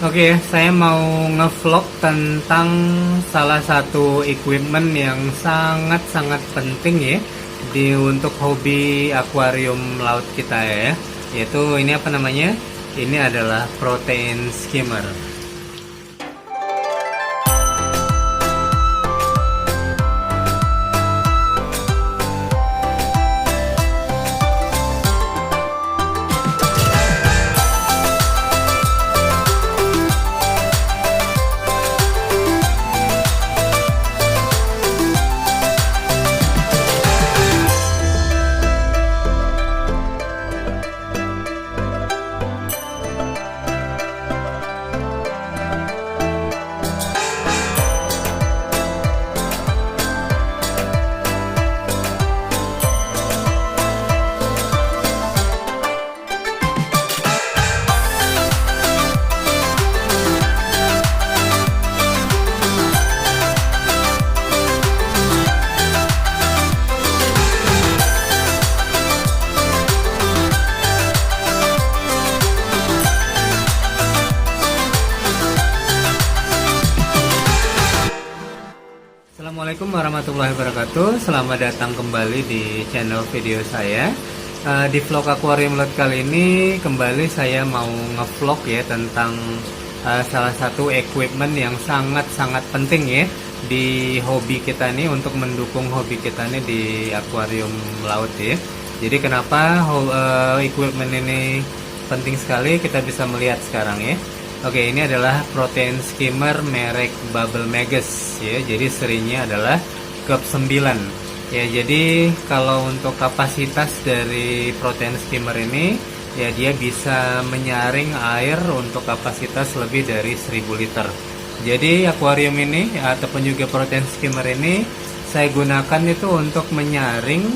Oke, saya mau ngevlog tentang salah satu equipment yang sangat-sangat penting ya untuk hobi akuarium laut kita ya. Yaitu ini apa namanya? Ini adalah protein skimmer. Assalamualaikum warahmatullahi wabarakatuh. Selamat datang kembali di channel video saya. Di vlog akuarium laut kali ini kembali saya mau ngevlog ya tentang salah satu equipment yang sangat-sangat penting ya di hobi kita nih, untuk mendukung hobi kita nih di akuarium laut ya. Jadi kenapa equipment ini penting sekali, kita bisa melihat sekarang ya. Oke, ini adalah protein skimmer merek Bubble Magus ya. Jadi serinya adalah Cup 9. Ya, jadi kalau untuk kapasitas dari protein skimmer ini ya, dia bisa menyaring air untuk kapasitas lebih dari 1000 liter. Jadi akuarium ini ataupun juga protein skimmer ini saya gunakan itu untuk menyaring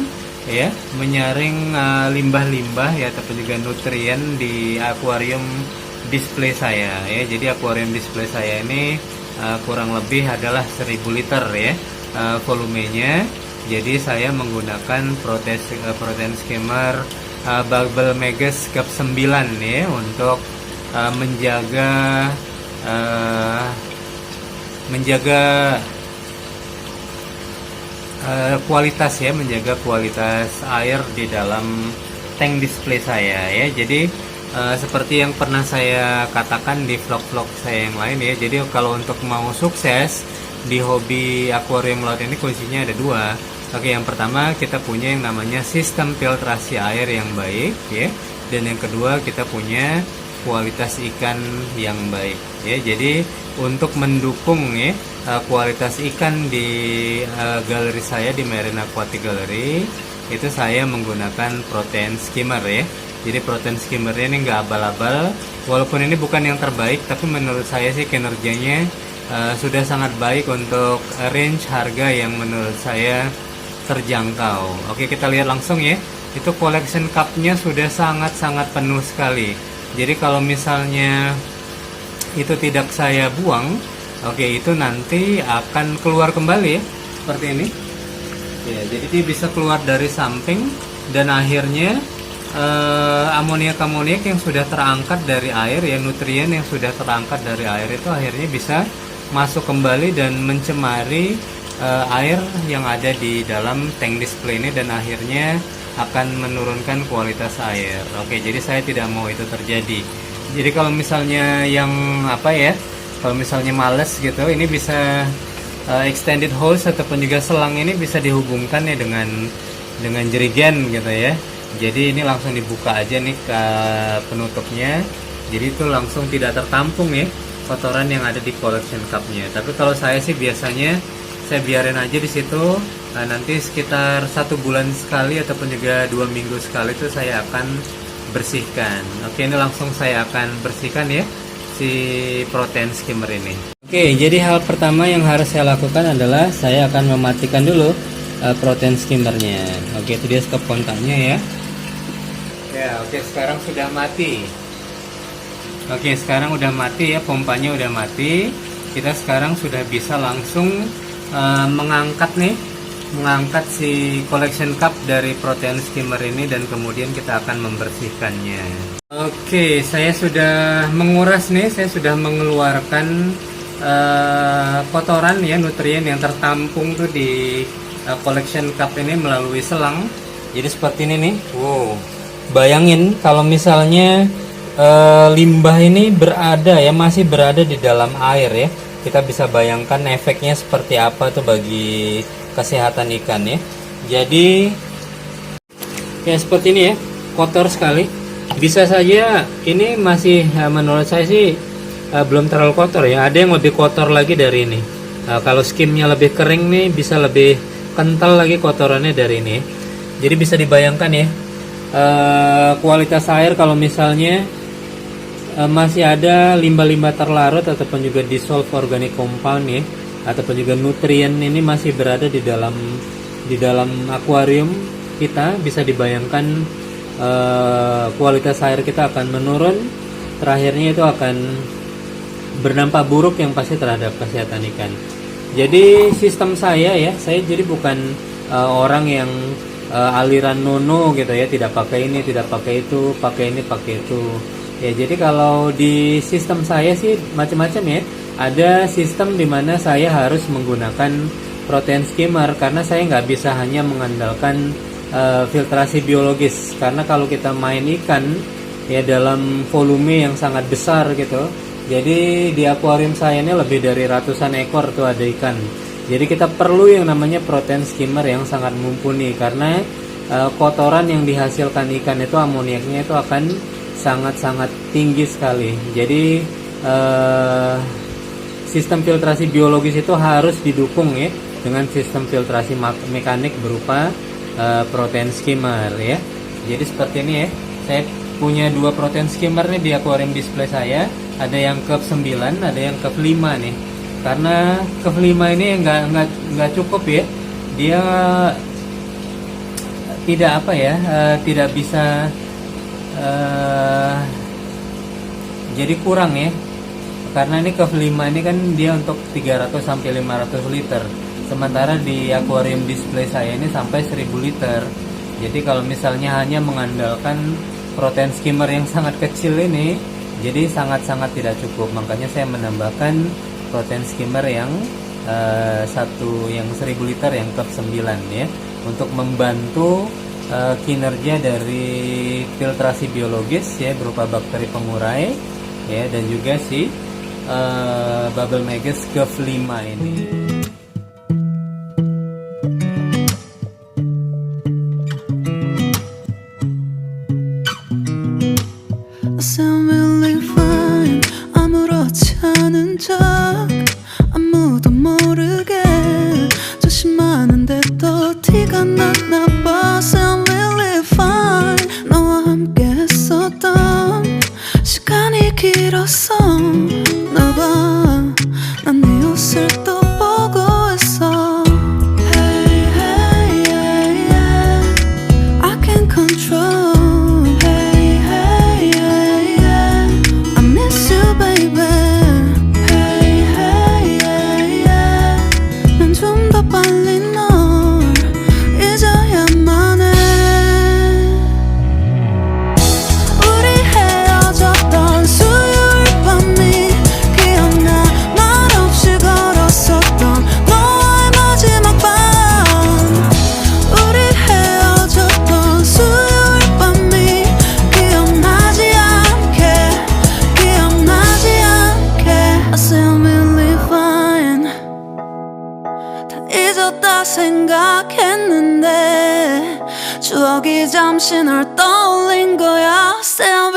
ya, menyaring limbah-limbah ya ataupun juga nutrien di akuarium display saya ya. Jadi akuarium display saya ini kurang lebih adalah 1000 liter ya volumenya. Jadi saya menggunakan protein skimmer Bubble Magus Cup 9 ya, untuk menjaga kualitas ya, menjaga kualitas air di dalam tank display saya ya. Jadi seperti yang pernah saya katakan di vlog-vlog saya yang lain ya, jadi kalau untuk mau sukses di hobi akuarium laut ini kuncinya ada dua. Oke, yang pertama kita punya yang namanya sistem filtrasi air yang baik ya, dan yang kedua kita punya kualitas ikan yang baik ya. Jadi untuk mendukung ya kualitas ikan di galeri saya di Marine Aquatic Gallery, itu saya menggunakan protein skimmer ya. Jadi protein skimmer ini nggak abal-abal, walaupun ini bukan yang terbaik, tapi menurut saya sih kinerjanya sudah sangat baik untuk range harga yang menurut saya terjangkau. Oke, kita lihat langsung ya. Itu collection cup-nya sudah sangat-sangat penuh sekali. Jadi kalau misalnya itu tidak saya buang, oke, itu nanti akan keluar kembali ya, seperti ini. Ya, jadi dia bisa keluar dari samping dan akhirnya amoniak yang sudah terangkat dari air ya, nutrien yang sudah terangkat dari air itu akhirnya bisa masuk kembali dan mencemari air yang ada di dalam tank display ini, dan akhirnya akan menurunkan kualitas air. Oke, jadi saya tidak mau itu terjadi. Jadi kalau misalnya yang kalau misalnya males gitu, ini bisa extended hose ataupun juga selang ini bisa dihubungkan ya dengan jerigen gitu ya. Jadi ini langsung dibuka aja nih ke penutupnya, jadi itu langsung tidak tertampung ya kotoran yang ada di collection cupnya. Tapi kalau saya sih biasanya saya biarin aja di situ. Nanti sekitar 1 bulan sekali ataupun juga 2 minggu sekali itu saya akan bersihkan. Oke, ini langsung saya akan bersihkan ya si protein skimmer ini. Oke, jadi hal pertama yang harus saya lakukan adalah saya akan mematikan dulu protein skimmernya. Oke, itu dia stop kontaknya ya. Ya, oke, sekarang sudah mati. Oke, sekarang udah mati ya, pompanya udah mati. Kita sekarang sudah bisa langsung mengangkat si collection cup dari protein skimmer ini, dan kemudian kita akan membersihkannya. Oke, saya sudah menguras nih, saya sudah mengeluarkan kotoran ya, nutrien yang tertampung tuh di collection cup ini melalui selang. Jadi seperti ini nih. Wow. Bayangin kalau misalnya limbah ini berada ya, masih berada di dalam air ya. Kita bisa bayangkan efeknya seperti apa tuh bagi kesehatan ikan ya. Jadi ya seperti ini ya, kotor sekali. Bisa saja ini masih menurut saya sih belum terlalu kotor ya. Ada yang lebih kotor lagi dari ini. Kalau skimnya lebih kering nih bisa lebih kental lagi kotorannya dari ini. Jadi bisa dibayangkan ya, kualitas air kalau misalnya masih ada limbah-limbah terlarut ataupun juga dissolved organic compound ya, ataupun juga nutrien ini masih berada di dalam akuarium kita, bisa dibayangkan kualitas air kita akan menurun. Terakhirnya itu akan berdampak buruk yang pasti terhadap kesehatan ikan. Jadi sistem saya ya, saya jadi bukan orang yang aliran nono gitu ya, tidak pakai ini, tidak pakai itu, pakai ini, pakai itu ya. Jadi kalau di sistem saya sih macam-macam ya. Ada sistem dimana saya harus menggunakan protein skimmer karena saya nggak bisa hanya mengandalkan filtrasi biologis, karena kalau kita main ikan ya dalam volume yang sangat besar gitu, jadi di akuarium saya ini lebih dari ratusan ekor tuh ada ikan. Jadi kita perlu yang namanya protein skimmer yang sangat mumpuni, karena kotoran yang dihasilkan ikan itu amoniaknya itu akan sangat-sangat tinggi sekali. Jadi sistem filtrasi biologis itu harus didukung ya dengan sistem filtrasi mekanik berupa protein skimmer ya. Jadi seperti ini ya, saya punya dua protein skimmer nih di akuarium display saya. Ada yang cup 9, ada yang cup 5 nih. Karena cup 5 ini nggak cukup ya, dia tidak apa ya, tidak bisa, jadi kurang ya. Karena ini cup 5 ini kan dia untuk 300 sampai 500 liter. Sementara di akuarium display saya ini sampai 1000 liter. Jadi kalau misalnya hanya mengandalkan protein skimmer yang sangat kecil ini, jadi sangat-sangat tidak cukup. Makanya saya menambahkan protein skimmer yang yang 1000 liter yang cup 9 ya, untuk membantu kinerja dari filtrasi biologis ya berupa bakteri pengurai ya, dan juga si bubble magus cup 5 ini. Sound really fine. 아무렇지 않은 척 아무도 모르게 조심하는데 또 티가 났나 봐. Sound really fine. 너와 함께 했었던 시간이 길었어. 나 봐, 난 네 옷을 또 보고 있어. Hey, hey, yeah, yeah. I can't control. 생각했는데 추억이 잠시 널 떠올린 거야. Still